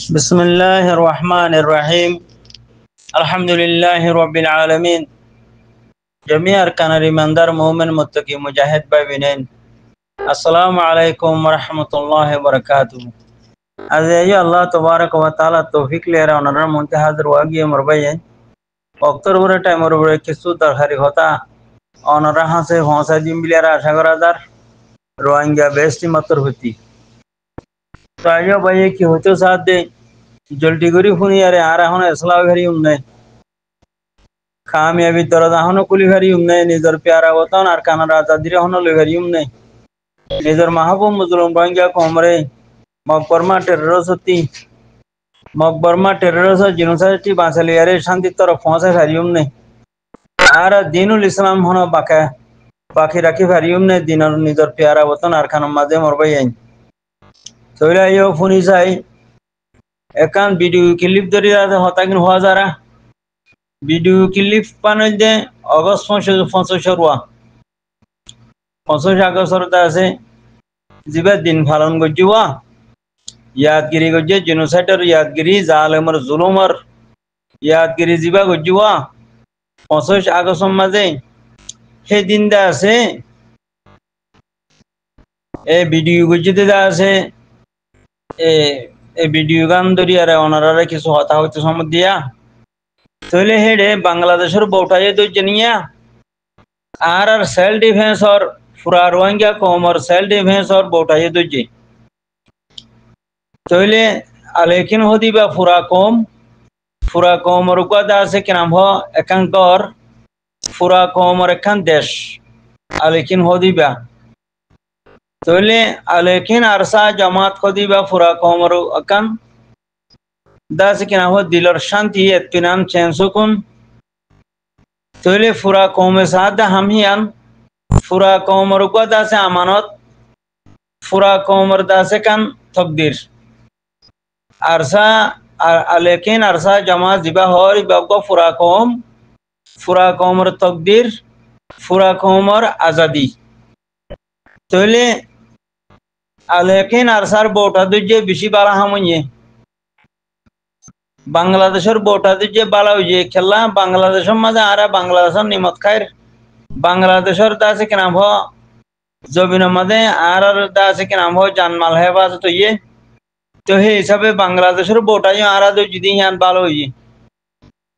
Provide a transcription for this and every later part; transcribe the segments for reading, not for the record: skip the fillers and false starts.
بسم الله الرحمن الرحيم الحمد لله رب العالمين جميع أركان الإيماندار مؤمن متقي مجاهد بابنين السلام عليكم ورحمة الله وبركاته أزاي الله تبارك وتعالى توفيق ليرا ونرى منتهى درواقية مربيين وقتر ورا time ورا কিছু দরকারি কথা অনরা হাসে ফসা জিম বিলিয়ারা আশা করা দার রোহিঙ্গা বেস্টি মাত্র হতি তো আইও ভাই কি হতো সাথ দে জলদি করি ফোন ইয়ারে আর এখন এসলাও ঘরি উমনে কামিয়াবি দরদ এখন কুলি ঘরি উমনে নিজর প্যারা ওতন আর কানার আজাদির এখন লই ঘরি উমনে নিজর মাহবুব মুজলুম রোহিঙ্গা কমরে মকবরমা টেররস জিনোসাইটি বাঁচালি ইয়ারে শান্তির তরফ পৌঁছে ঘরি উমনে আর দিনুল ইসলাম হন বাকি রাখি ঘরি উমনে দিনর নিজর প্যারা ওতন আর কানার মাঝে মরবাই আইন তৈলা ইও ফোনি চাই একান ভিডিও ক্লিপ ধরে হতাকিন হওয়া যারা ভিডিও ক্লিপ পানল যে অগস্ট 25 আগস্ট আছে জিবা দিন পালন করছিওয়া ইয়াদগিরি করছে জেনোসাইডর ইয়াদগিরি জালেমর জুলুমর ইয়াদগিরি জিবা করছিওয়া 25 আগস্টের মাঝে সেই দিন দা আছে এই ভিডিও করছিতে দা আছে এই ভিডিও গান ধরি আর ওনারা কিছু হতা হইতে সময় দিয়া তাহলে হেডে বাংলাদেশের বউটাই তো জানিয়া আর সেল ডিফেন্স और পুরা রোহিঙ্গা কমর সেল ডিফেন্স और বউটাই তো যে তাহলে আলেকিন হদিবা পুরা কমর কথা আছে কি নাম হ একাঙ্কর পুরা কমর একান দেশ আলেকিন হদিবা তাহলে আলেকিন আরসা জামাত হদিবা পুরা কমর একান দাস কি নাম দিলর শান্তি ইত্মিনান চैन सुकून तोले पूरा कौम साथ हमियान पूरा कौम रुको दास अमानत पूरा कौम दास कान तकदीर अरसा लेकिन अरसा जमा जिबा हर बाबा पूरा कौम तकदीर पूरा कौम आजादी तोले लेकिन अरसार बोटा दुजे बिशी बाला हमये বাংলাদেশের বোটাতে যে বালা হইছে খেলা বাংলাদেশের মাঝে আর বাংলাদেশের নিমত খায়ের বাংলাদেশের দাসে কি নাম হ জমিনের মাঝে আর দাসে কি নাম হ জানমাল হেফাজত হইয়ে তো সেই হিসাবে বাংলাদেশের বোটাই আর যদি হিয়ান ভালো হইছে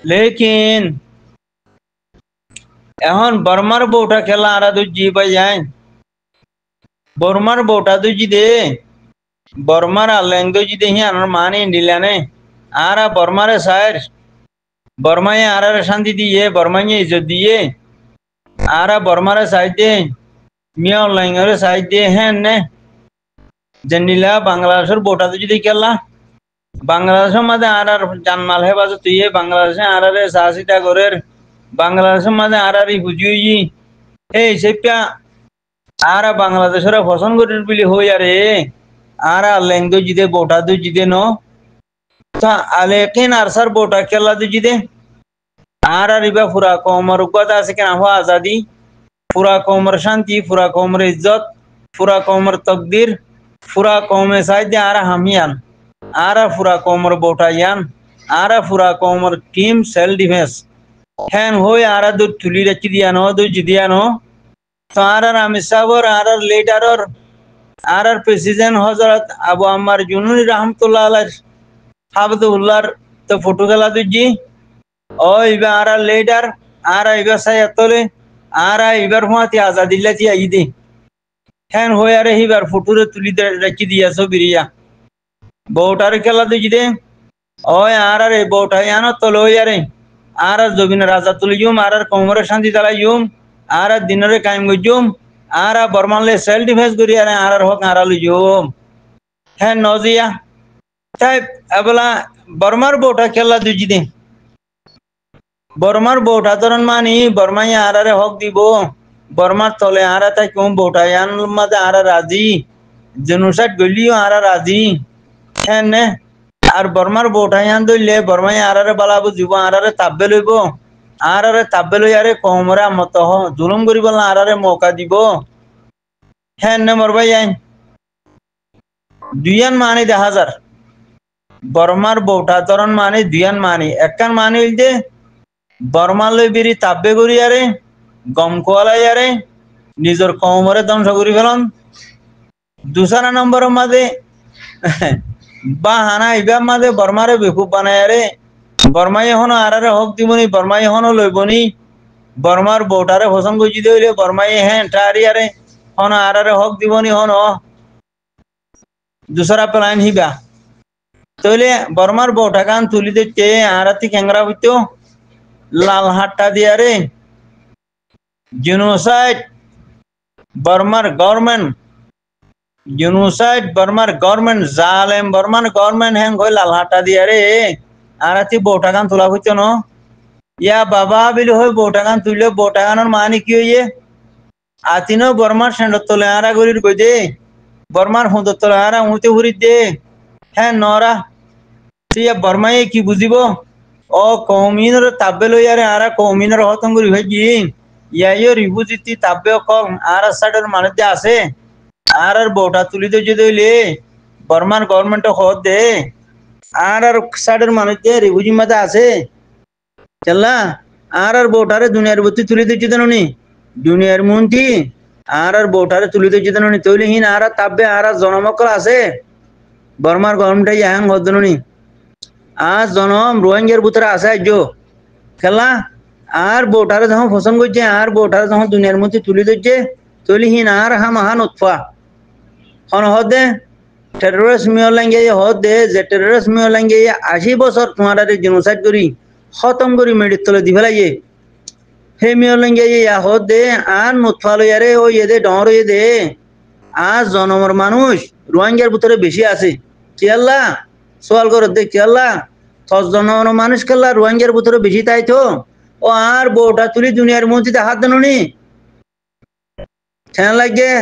লেকিন এখন বর্মার বোটা খেলা আর জি পাই যায় বর্মার বোটা দুজি দে বর্মার আলেঙ্গ যদি হিয়ান মানি নিলানে आरा बर्मारे सायर बर्माए आरा शांति दिए बर्माए इज्जत दिए आरा बर्मारे साइड दे मियाँ लंगरे साइड दे हैं ने जन्नीला बांग्लादेशर बोटा तो जिधे क्या बांग्लादेश माधे आरा जानमाल है बाजू तो ये बांग्लादेश आरा रे सासिता गोरेर बांग्लादेश माधे आरा री हुजुई हे सेप्या आरा बांग्लादेशर फसन गोरेर बिली हो यारे आरा लैंग्वेज जिधे बोटा तो जिधे नो लेकिन अरसर बोटा खेला तुझे आरा रिबा पूरा कौमर उगत आसे के नाम आजादी पूरा कौमर शांति पूरा कौमर इज्जत पूरा कौमर तकदीर पूरा कौम साइड आरा हमियान आरा पूरा कौमर बोटा यान आरा पूरा कौमर टीम सेल डिफेंस हैन हो आरा दो तुली रची दिया नो दो जिदिया नो तो आरा रामेश्वर आरा लेटर और आरा प्रेसिडेंट हजरत अबू अम्मार जुनूनी रहमतुल्लाह अलैह हाबदुल्लाह तो फोटो गला तुझी ओ इबा आरा लेडर आरा इबा सायतले आरा इबर हुआती आजादी लती आई दे हैन हो यारे ही बार फोटो रे तुली रखी दिया सो बिरिया बोटार गला तुझी दे ओ आरा रे बोटा यानो तलो यारे आरा जबिन राजा तुलियुम आरा कोमरे शांति दला युम आरा दिनरे कायम गुजुम आरा बर्माले सेल डिफेंस करी आरा हक आरा लुजुम हैन नोजिया তাই এবলা বর্মার বোটা খেলা দুজি দে বর্মার বোটা ধরন মানি বর্মাই আরারে হক দিব বর্মার তলে আরা তাই কোন বোটা ইয়ান মাঝে আরা রাজি জেনোসাইড গলিও আরা রাজি হ্যাঁ আর বর্মার বোটা ইয়ান দইলে বর্মাই আরারে বালাবো জীব আরারে তাব্বে লইব আরারে তাব্বে লই আরে কমরা মত হ জুলুম করি বলা আরারে মৌকা দিব হ্যাঁ মরবাই আইন দুইয়ান মানি 10,000 বর্মার বউটা তরন মানে দুয়ান মানে একখান মানে হইল যে বর্মার লই বিরি তাব্বে করি আরে গম কোয়ালাই আরে নিজের কমরে ধ্বংস করি ফেলন দুসারা নম্বরের মাঝে বা হানা ইবার মাঝে বর্মারে বেকুব বানায় আরে বর্মাই এখনো আরারে হক দিবনি বর্মাই এখনো লইবনি বর্মার বউটারে পছন্দ করছি হইলে বর্মাই হ্যাঁ টারি আরে হন আরারে হক দিবনি হন দুসরা প্লান হিবা তইলে বর্মার বউটা কান তুলি দিচ্ছে আরাতি ক্যাংরা হইতো লাল হাটটা দিয়া রে জিনোসাইড বর্মার গভর্নমেন্ট জিনোসাইড বর্মার গভর্নমেন্ট জালেম বর্মার গভর্নমেন্ট হ্যাং কই লাল হাটটা দিয়া রে আরাতি বউটা কান তোলা হইতো ন ইয়া বাবা বিলি হই বউটা কান তুললে বউটা কানোর মানে কি হইয়ে আতিনো বর্মার সেন্ডর তোলে আরা গরির কই দে বর্মার হুঁদর তোলে আরা উঁতে ঘুরি দে হ্যাঁ নরা তুই বর্মাই কি বুঝিব ও কৌমিনের তাব্বে লইয়ারে আরা কৌমিনের হতন করি ভাইজি ইয়াইও রিবুজিতি তাব্বে কল আর সাইডের মানুষ যে আছে আর বউটা তুলি দে যদি হইলে বর্মার গভর্নমেন্ট হত দে আর সাইডের মানুষ যে রিবুজি মাঝে আছে চল্লা আর বউটারে দুনিয়ার বুদ্ধি তুলি দিচ্ছি দেনি দুনিয়ার মন্ত্রী আর বউটারে তুলি দিচ্ছি দেনি তৈলি হিন আর তাব্বে আর জনমকল আছে বর্মার গভর্নমেন্ট হ্যাং হত দেনি আজ জনম রোহিঙ্গার ভিতরে আছে আজ খেলা আর বউটারে যখন পছন্দ করছে আর বউটারে যখন দুনিয়ার মধ্যে তুলি দিচ্ছে তুলি হিন আর হা মহান উৎফা হন হদে টেররিস্ট মিও লাঙ্গে হদে যে টেররিস্ট মিও লাঙ্গে 80 বছর তোমার জিনোসাইড করি খতম করি মেডির তলে দি ফেলাইয়ে হে মিও লাঙ্গে ইয়া হদে আর নুৎফা লইয়ারে ও ইয়ে দে ডর ইয়ে দে আজ জনমর মানুষ রোহিঙ্গার ভিতরে বেশি আছে কি আল্লাহ সোয়াল করে দেখ আল্লাহ জনমর মানুষ খেলা রোহিঙ্গার ভিতরে বেশি তাই তো ও আর বউটা তুলি দুনিয়ার মসজিদে হাত দেনি ঠেন লাগে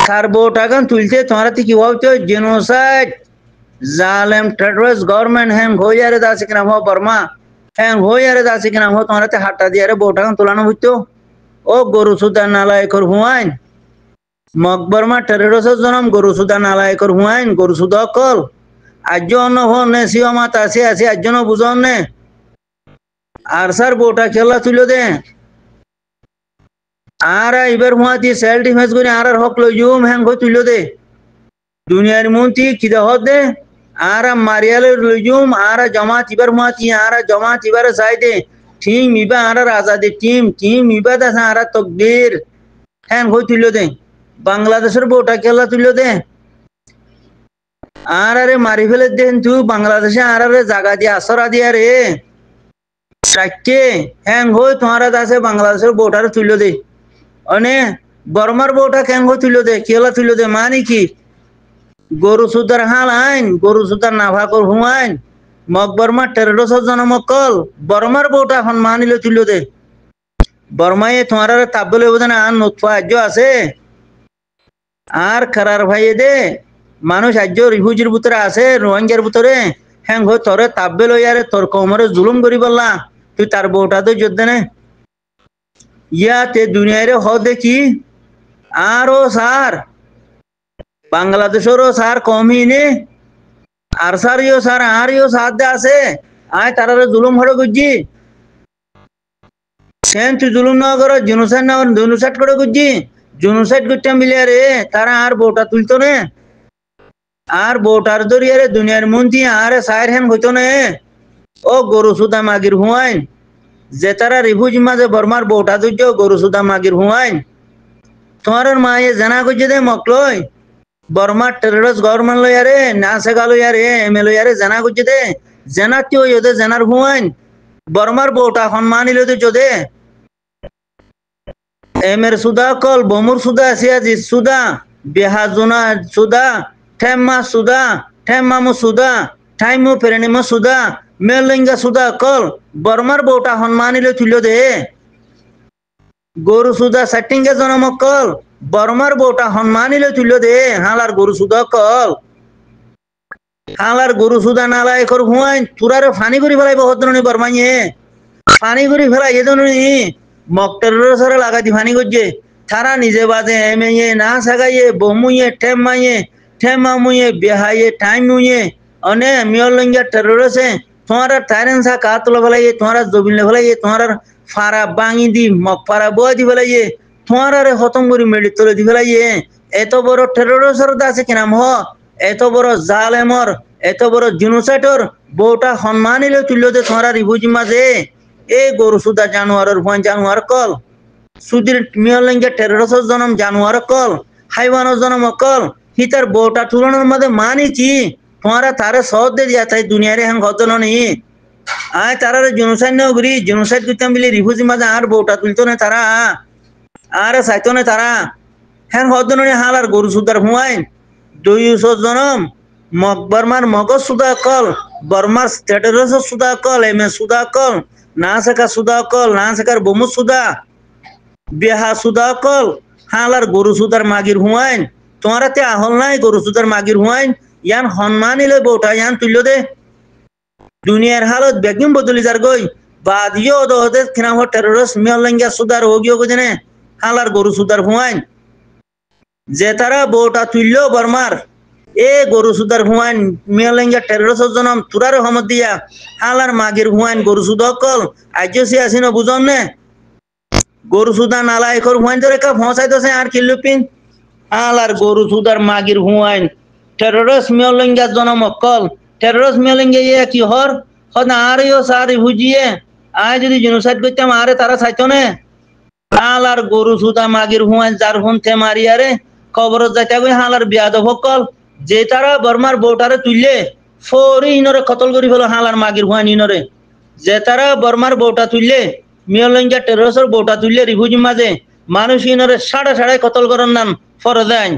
তার বউটা কান তুলছে তোমার কি ভাবছো জেনোসাইড জালেম টেররিস্ট গভর্নমেন্ট হ্যাং হয়ে আরে দাসি কিনা হো বর্মা হ্যাং হয়ে আরে দাসি কিনা হো তোমার হাতটা দিয়ে আরে বউটা কান তোলানো হইতো ও গরু সুদা নালায়কর হুয়াইন মকবর্মা টেররিস্টের জনম গরু সুদা নালায়কর হুয়াইন গরু সুদা কল আজ অন্য হন নে সিও মাত আছে আছে আজ বুঝন নে আর স্যার বউটা খেলা তুলো দে আর এবার হুয়াতি সেল ডিফেন্স করে আর হক লইজুম হ্যাং হই তুলো দে দুনিয়ার মন্ত্রী কিদা হদ দে আর মারিয়ালে লইজুম আর জমাত এবার হুয়াতি আর জমাত এবার চাই দে টিম ইবা আর আজাদি টিম ইবা দাস আর তকদির হ্যাং হই তুলো দে বাংলাদেশের বউটা খেলা তুলো দে আর আরে মারি ফেলে দেন তুই বাংলাদেশে আর আরে জায়গা দিয়ে আসরা দিয়া রে সাইকে হ্যাং হই তোমার আছে বাংলাদেশের বউটারে তুলো দে অনে বর্মার বউটা হ্যাং হই তুলো দে কেলা তুলো দে মানে কি গরু সুদার হাল আইন গরু সুদার নাভা কর হুয়াইন মকবর্মা টেররিস্ট জনমকল বর্মার বউটা এখন মানিলে তুলো দে বর্মায়ে তোমার তাব্বলে বোঝে না আর নুৎফা আজ্য আছে আর খারার ভাইয়ে দে মানুষ আজ্য রিফিউজির ভিতরে আছে রোহিঙ্গার ভিতরে হ্যাং হই তোরে তাব্বে লইয়ারে তোর কমরে জুলুম করি বললা তুই তার বউটা তো যোদ্ধে নে ইয়াতে দুনিয়ারে হ দেখি আর ও সার বাংলাদেশেরও সার কমই নে আর সার ইও সার আর ইও সার দে আছে আয় তারারে জুলুম হড়ে গুজি সেন তুই জুলুম না করো জেনোসাইড করে গুজি জেনোসাইড করতে মিলে রে তারা আর বউটা তুলতো নে আর বউটার দরিয়া রে দুনিয়ার মন্ত্রী আর সাইর হ্যান হইতো নে ও গরু সুদা মাগির হুয়াইন যে তারা রিফিউজি মাঝে বর্মার বউটা দুর্য গরু সুদা মাগির হুয়াইন তোমার মায়ে জানা করছে দে মকলই বর্মার টেররিস্ট গভর্নমেন্ট লইয়ারে না সেগা লইয়ারে এম এল লইয়ারে জানা করছে দে জানা কি হই ওদের জানার হুয়াইন বর্মার বউটা সম্মান ইলো তো দে এম এর সুদা কল বমুর সুদা সিয়াজি সুদা বেহাজুনা সুদা ঠেম্মা সুদা ঠেম্মামু সুদা ঠাইমু পেরেনিমু সুদা মেলিঙ্গা সুদা কল বর্মার বউটা সম্মানিলে তুলো দে গরু সুদা সেটিংকে জনম কল বর্মার বউটা সম্মানিলে তুলো দে হালার গরু সুদা কল হালার গরু সুদা নালাই কর হুয়াইন তুরারে ফানি করি ফেলাইব হদ্রনি বর্মাইয়ে ফানি করি ফেলাই এদনি মকটের সরে লাগাতি ফানি করছে তারা নিজে বাজে এমে না সাগাইয়ে বমুয়ে ঠেম্মাইয়ে ঠেমামুয়ে বেহাইয়ে টাইমুয়ে অনে মিয়লঙ্গিয়া টেরোরিস্টে তোমারা টাইরেন্সা কাতলা ফেলাইয়ে তোমারা জবিলে ফেলাইয়ে তোমার ফারা বাঙি দি মগ ফারা বয় দি ফেলাইয়ে তোমারা রে খতম করে মেডি তুলে দি ফেলাইয়ে এত বড় টেরোরিস্টের আছে কিনাম হ এত বড় জালেমর এত বড় জিনোসাইটর বউটা সম্মানিলে তুললো যে তোমারা রিভুজি মাঝে এ গরু সুদা জানোয়ারের ভয় জানোয়ার কল সুদির মিয়লঙ্গিয়া টেরোরিস্টের জন্ম জানোয়ার কল হাইওয়ানের জন্ম কল হিতার বউটা তুলনার মধ্যে মানিছি তোমারা তারে সহজ দিয়ে দিয়া তাই দুনিয়ারে হ্যাঁ ঘটন নেই আয় তারা জনসাইড নগরী জনসাইড করতাম বলে রিফিউজি মাঝে আর বউটা তুলতো না তারা আর চাইতো না তারা হ্যাঁ ঘটন হালার গরু সুদার হুয়াইন 200 জনম বর্মার মগজ সুদা কল বর্মার স্ট্যাটাস সুদা কল এমএ সুদা কল না শেখা সুদা কল না শেখার বমু সুদা বেহা সুদা কল হালার গরু সুদার মাগির হুয়াইন তোমারা তে আহল নাই গরু সুদার মাগির হুয়াইন ইয়ান সম্মানিলে বউটা ইয়ান তুললো দে দুনিয়ার হালত বেগম বদলি যার গই বাদিও দহদে খিনাম টেরোরিস্ট মিয়লঙ্গিয়া সুদার হোগিও গজনে হালার গরু সুদার হুয়াইন যে তারা বউটা তুললো বর্মার এ গরু সুদার হুয়াইন মিয়লঙ্গিয়া টেরোরিস্ট জনম তুরার রহমত দিয়া হালার মাগির হুয়াইন গরু সুদ কল আজ্যসি আসিন বুঝন নে গরু সুদা নালাই কর হুয়াইন ধরে কা ফসাই দছে আর কিল্লুপিন হালার গরু সুদার মাগির হুয়াইন টেরোরিস্ট মিয়লঙ্গিয়া জনম কল টেরোরিস্ট মিয়লঙ্গিয়া কি হর হদ আরেও সারি ভুজিয়ে আয় যদি জেনোসাইড করতাম আরে তারা চাইতো না হালার গরু সুদা মাগির হুয়াইন যার ফোন থে মারিয়ারে খবর যাইতা গই হালার বিয়াদব কল যে তারা বর্মার বউটারে তুললে ফরি ইনরে কতল করি ফেলো হালার মাগির হুয়াইন ইনরে যে তারা বর্মার বউটা তুললে মিয়লঙ্গিয়া টেরোরিস্টের বউটা তুললে রিফিউজি মাঝে মানুষ ইনরে সাড়ে সাড়ে কতল করার নাম ফরজ আইন